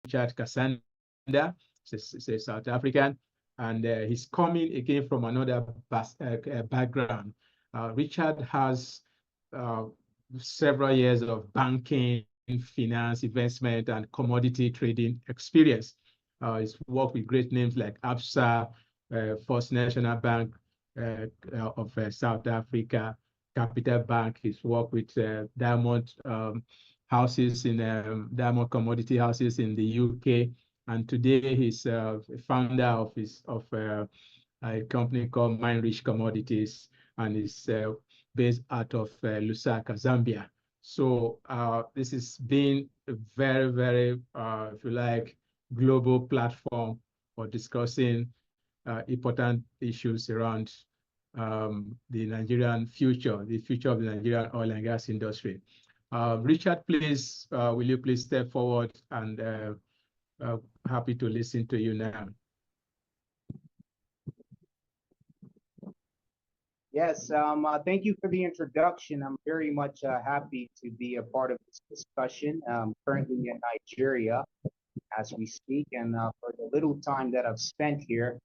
Richard Kasanda. He's a South African, and he's coming again from another background. Richard has several years of banking, finance, investment, and commodity trading experience. He's worked with great names like ABSA, First National Bank of South Africa, Capital Bank. He's worked with Diamond houses in Diamond Commodity houses in the UK, and today he's a founder of a company called Mine Rich Commodities, and is based out of Lusaka, Zambia. So this has been a very, very, if you like, global platform for discussing important issues around the Nigerian future, the future of the Nigerian oil and gas industry. Richard, please, will you please step forward, and happy to listen to you now. Yes, thank you for the introduction. I'm very much happy to be a part of this discussion. Currently in Nigeria as we speak, and for the little time that I've spent here,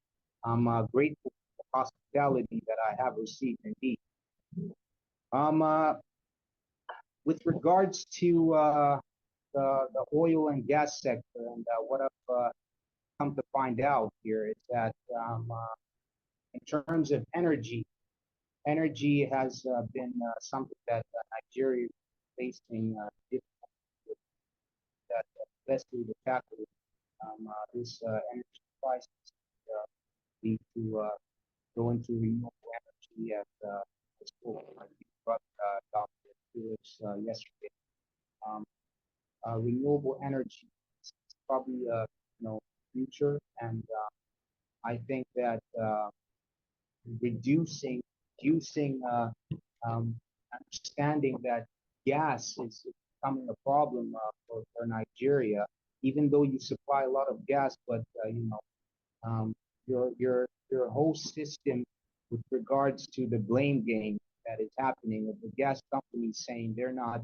I'm grateful for the hospitality that I have received indeed. With regards to the oil and gas sector, and what I've come to find out here is that in terms of energy has been something that Nigeria is facing difficulty that best way to tackle this energy crisis need to go into renewable energy as spoken by Dr. Felix yesterday. Renewable energy is probably future, and I think that reducing understanding that gas is becoming a problem for Nigeria, even though you supply a lot of gas, but your whole system with regards to the blame game that is happening with the gas companies saying they're not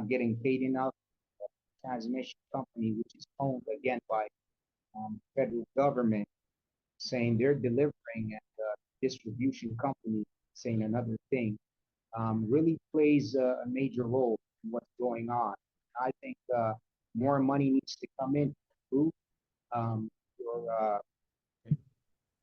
getting paid enough. The transmission company, which is owned again by federal government, saying they're delivering, and distribution company saying another thing, really plays a major role in what's going on. I think more money needs to come in to improve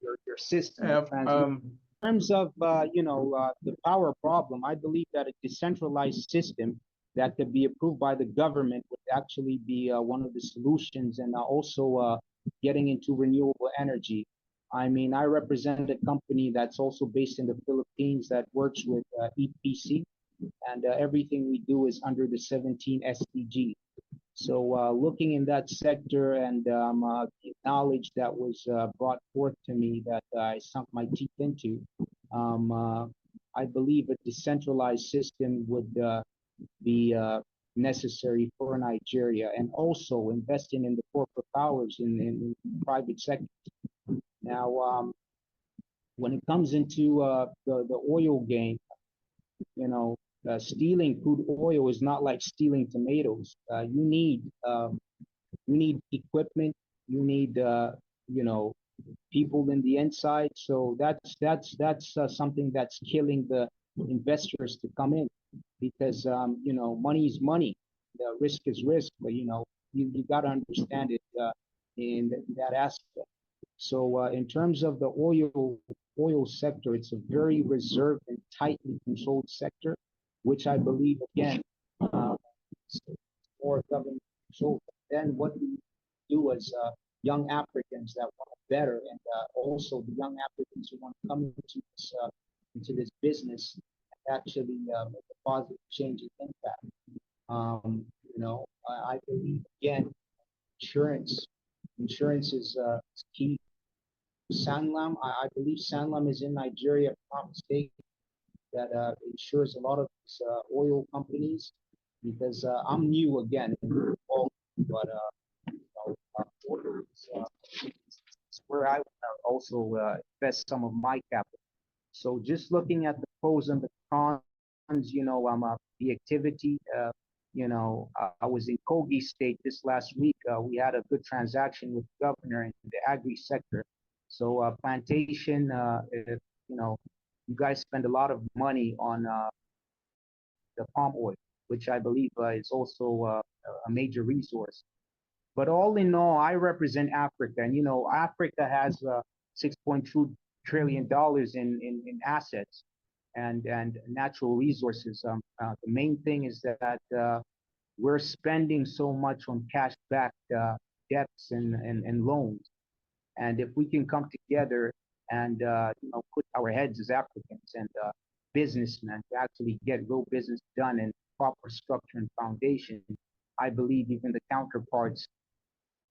your system. In terms of the power problem, I believe that a decentralized system that could be approved by the government would actually be one of the solutions, and also getting into renewable energy. I mean, I represent a company that's also based in the Philippines that works with EPC, and everything we do is under the 17 SDG. So looking in that sector, and the knowledge that was brought forth to me that I sunk my teeth into, I believe a decentralized system would be necessary for Nigeria, and also investing in the corporate powers in private sector. Now, when it comes into the oil game, stealing crude oil is not like stealing tomatoes. You need equipment. You need people in the inside. So that's something that's killing the investors to come in, because money is money. The risk is risk, but you got to understand it in that aspect. So in terms of the oil sector, it's a very reserved and tightly controlled sector, which I believe, again, more government control. Then what we do as young Africans that want to better, and also the young Africans who want to come into this business and actually make a positive change and impact. I believe, again, insurance is key. Sanlam, I believe Sanlam is in Nigeria, if I'm not mistaken, that insures a lot of these oil companies, because I'm new again, but oil is where I also invest some of my capital. So just looking at the pros and the cons, the activity I was in Kogi State this last week. We had a good transaction with the governor in the agri sector. So plantation, if, you guys spend a lot of money on the palm oil, which I believe is also a major resource. But all in all, I represent Africa, and Africa has $6.2 trillion in assets and natural resources. The main thing is that we're spending so much on cash-backed debts and loans. And if we can come together and put our heads as Africans and businessmen to actually get real business done and proper structure and foundation, I believe even the counterparts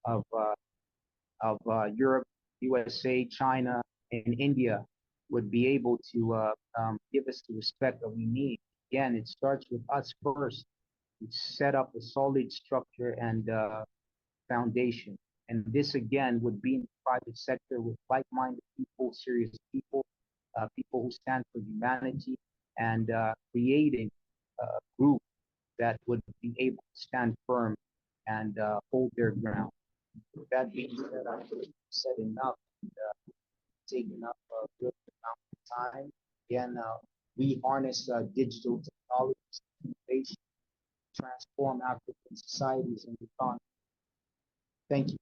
of Europe, USA, China, and India would be able to give us the respect that we need. Again, it starts with us first. We set up a solid structure and foundation. And this again would be in the private sector with like-minded people, serious people, people who stand for humanity, and creating a group that would be able to stand firm and hold their ground. With that being said, I've said enough and taken up a good amount of time. Again, we harness digital technologies, innovation, transform African societies and economies. Thank you.